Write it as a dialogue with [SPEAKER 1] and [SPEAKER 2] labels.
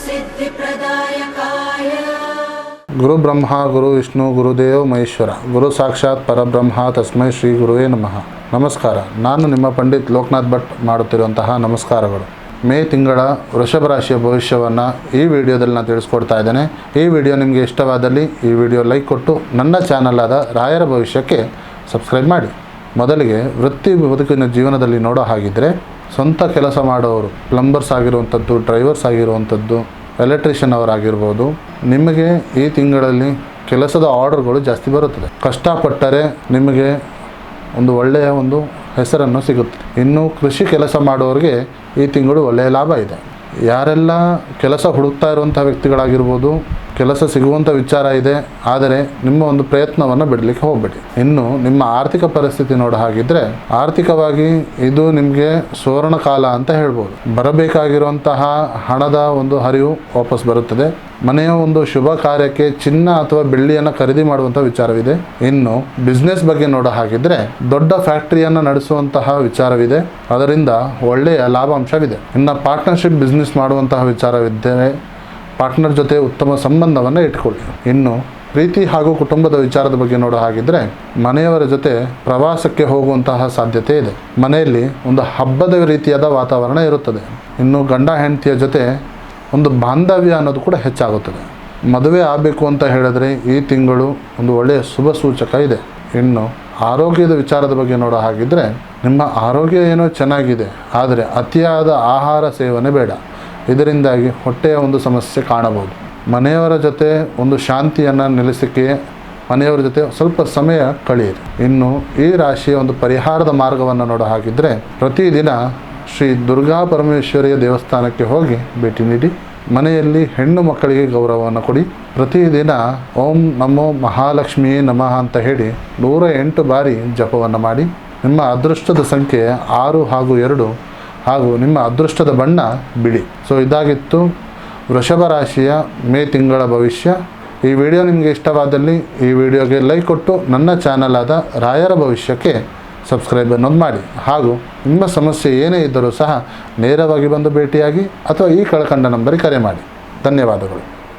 [SPEAKER 1] सिद्धिप्रदायकाय
[SPEAKER 2] गुरु ब्रह्मा गुरु विष्णु गुरुदेव महेश्वर गुरु साक्षाತ್ ಪರಬ್ರಹ್ಮ ತಸ್ಮೈ ಶ್ರೀ ಗುರುವೇ ನಮಃ. ನಮಸ್ಕಾರ. ನಾನು ನಿಮ್ಮ ಪಂಡಿತ್ ಲೋಕನಾಥ್ ಭಟ್ ಮಾಡುತ್ತಿರುವಂತಹ ನಮಸ್ಕಾರಗಳು. ಮೇ ತಿಂಗಳ ವೃಷಭ ರಾಶಿಯ ಭವಿಷ್ಯವನ್ನು ಈ ವಿಡಿಯೋದಲ್ಲಿ ನಾನು ತಿಳಿಸ್ಕೊಡ್ತಾ ಇದ್ದೇನೆ. ಈ ವಿಡಿಯೋ ನಿಮಗೆ ಇಷ್ಟವಾದಲ್ಲಿ ಈ ವಿಡಿಯೋ ಲೈಕ್ ಕೊಟ್ಟು ನನ್ನ ಚಾನಲ್ ಆದ ರಾಯರ ಭವಿಷ್ಯಕ್ಕೆ ಸಬ್ಸ್ಕ್ರೈಬ್ ಮಾಡಿ. ಮೊದಲಿಗೆ ವೃತ್ತಿ ಬದುಕಿನ ಜೀವನದಲ್ಲಿ ನೋಡೋ ಹಾಗಿದ್ದರೆ, ಸ್ವಂತ ಕೆಲಸ ಮಾಡೋರು, ಪ್ಲಂಬರ್ಸ್ ಆಗಿರುವಂಥದ್ದು, ಡ್ರೈವರ್ಸ್ ಆಗಿರುವಂಥದ್ದು, ಎಲೆಕ್ಟ್ರಿಷಿಯನ್ ಅವರಾಗಿರ್ಬೋದು, ನಿಮಗೆ ಈ ತಿಂಗಳಲ್ಲಿ ಕೆಲಸದ ಆರ್ಡರ್ಗಳು ಜಾಸ್ತಿ ಬರುತ್ತದೆ. ಕಷ್ಟಪಟ್ಟರೆ ನಿಮಗೆ ಒಂದು ಒಳ್ಳೆಯ ಹೆಸರನ್ನು ಸಿಗುತ್ತೆ. ಇನ್ನು ಕೃಷಿ ಕೆಲಸ ಮಾಡೋರಿಗೆ ಈ ತಿಂಗಳು ಒಳ್ಳೆಯ ಲಾಭ ಇದೆ. ಯಾರೆಲ್ಲ ಕೆಲಸ ಹುಡುಕ್ತಾ ಇರುವಂಥ ವ್ಯಕ್ತಿಗಳಾಗಿರ್ಬೋದು, ಕೆಲಸ ಸಿಗುವಂಥ ವಿಚಾರ ಇದೆ, ಆದರೆ ನಿಮ್ಮ ಪ್ರಯತ್ನವನ್ನು ಬಿಡಲಿಕ್ಕೆ ಹೋಗಬೇಡಿ. ಇನ್ನು ನಿಮ್ಮ ಆರ್ಥಿಕ ಪರಿಸ್ಥಿತಿ ನೋಡೋ ಹಾಗಿದ್ದರೆ, ಆರ್ಥಿಕವಾಗಿ ಇದು ನಿಮಗೆ ಸುವರ್ಣ ಕಾಲ ಅಂತ ಹೇಳ್ಬೋದು. ಬರಬೇಕಾಗಿರುವಂತಹ ಹಣದ ಹರಿವು ವಾಪಸ್ ಬರುತ್ತದೆ. ಮನೆಯ ಶುಭ ಕಾರ್ಯಕ್ಕೆ ಚಿನ್ನ ಅಥವಾ ಬೆಳ್ಳಿಯನ್ನು ಖರೀದಿ ಮಾಡುವಂಥ ವಿಚಾರವಿದೆ. ಇನ್ನು ಬಿಸ್ನೆಸ್ ಬಗ್ಗೆ ನೋಡೋ ಹಾಗಿದ್ರೆ, ದೊಡ್ಡ ಫ್ಯಾಕ್ಟರಿಯನ್ನು ನಡೆಸುವಂತಹ ವಿಚಾರವಿದೆ, ಅದರಿಂದ ಒಳ್ಳೆಯ ಲಾಭಾಂಶವಿದೆ. ಇನ್ನು ಪಾರ್ಟ್ನರ್ಶಿಪ್ ಬಿಸ್ನೆಸ್ ಮಾಡುವಂತಹ ವಿಚಾರವಿದ್ದರೆ ಪಾರ್ಟ್ನರ್ ಜೊತೆ ಉತ್ತಮ ಸಂಬಂಧವನ್ನು ಇಟ್ಕೊಳ್ಳಿ. ಇನ್ನು ಪ್ರೀತಿ ಹಾಗೂ ಕುಟುಂಬದ ವಿಚಾರದ ಬಗ್ಗೆ ನೋಡೋ ಹಾಗಿದ್ರೆ, ಮನೆಯವರ ಜೊತೆ ಪ್ರವಾಸಕ್ಕೆ ಹೋಗುವಂತಹ ಸಾಧ್ಯತೆ ಇದೆ. ಮನೆಯಲ್ಲಿ ಹಬ್ಬದ ರೀತಿಯಾದ ವಾತಾವರಣ ಇರುತ್ತದೆ. ಇನ್ನು ಗಂಡ ಹೆಂಡತಿಯ ಜೊತೆ ಬಾಂಧವ್ಯ ಅನ್ನೋದು ಕೂಡ ಹೆಚ್ಚಾಗುತ್ತದೆ. ಮದುವೆ ಆಗಬೇಕು ಅಂತ ಹೇಳಿದ್ರೆ ಈ ತಿಂಗಳು ಒಳ್ಳೆಯ ಶುಭ ಸೂಚಕ ಇದೆ. ಇನ್ನು ಆರೋಗ್ಯದ ವಿಚಾರದ ಬಗ್ಗೆ ನೋಡೋ ಹಾಗಿದ್ರೆ, ನಿಮ್ಮ ಆರೋಗ್ಯ ಏನೋ ಚೆನ್ನಾಗಿದೆ, ಆದರೆ ಅತಿಯಾದ ಆಹಾರ ಸೇವನೆ ಬೇಡ. ಇದರಿಂದಾಗಿ ಹೊಟ್ಟೆಯ ಸಮಸ್ಯೆ ಕಾಣಬಹುದು. ಮನೆಯವರ ಜೊತೆ ಶಾಂತಿಯನ್ನು ನೆಲೆಸಲಿಕ್ಕೆ ಮನೆಯವರ ಜೊತೆ ಸ್ವಲ್ಪ ಸಮಯ ಕಳೆಯಿರಿ. ಇನ್ನು ಈ ರಾಶಿಯ ಪರಿಹಾರದ ಮಾರ್ಗವನ್ನು ನೋಡೋ ಹಾಗಿದ್ದರೆ, ಪ್ರತಿದಿನ ಶ್ರೀ ದುರ್ಗಾ ಪರಮೇಶ್ವರಿಯ ದೇವಸ್ಥಾನಕ್ಕೆ ಹೋಗಿ ಭೇಟಿ ನೀಡಿ. ಮನೆಯಲ್ಲಿ ಹೆಣ್ಣು ಮಕ್ಕಳಿಗೆ ಗೌರವವನ್ನು ಕೊಡಿ. ಪ್ರತಿದಿನ ಓಂ ನಮೋ ಮಹಾಲಕ್ಷ್ಮೀ ನಮಃ ಅಂತ ಹೇಳಿ 108 ಬಾರಿ ಜಪವನ್ನು ಮಾಡಿ. ನಿಮ್ಮ ಅದೃಷ್ಟದ ಸಂಖ್ಯೆ 6 ಹಾಗೂ 2 ಹಾಗೂ ನಿಮ್ಮ ಅದೃಷ್ಟದ ಬಣ್ಣ ಬಿಳಿ. ಇದಾಗಿತ್ತು ವೃಷಭ ರಾಶಿಯ ಮೇ ತಿಂಗಳ ಭವಿಷ್ಯ. ಈ ವಿಡಿಯೋ ನಿಮಗೆ ಇಷ್ಟವಾದಲ್ಲಿ ಈ ವಿಡಿಯೋಗೆ ಲೈಕ್ ಕೊಟ್ಟು ನನ್ನ ಚಾನಲ್ ಆದ ರಾಯರ ಭವಿಷ್ಯಕ್ಕೆ ಸಬ್ಸ್ಕ್ರೈಬ್ ಅನ್ನೋದು ಮಾಡಿ. ಹಾಗೂ ನಿಮ್ಮ ಸಮಸ್ಯೆ ಏನೇ ಇದ್ದರೂ ಸಹ ನೇರವಾಗಿ ಬಂದು ಭೇಟಿಯಾಗಿ ಅಥವಾ ಈ ಕೆಳಕಂಡ ನಂಬರಿಗೆ ಕರೆ ಮಾಡಿ. ಧನ್ಯವಾದಗಳು.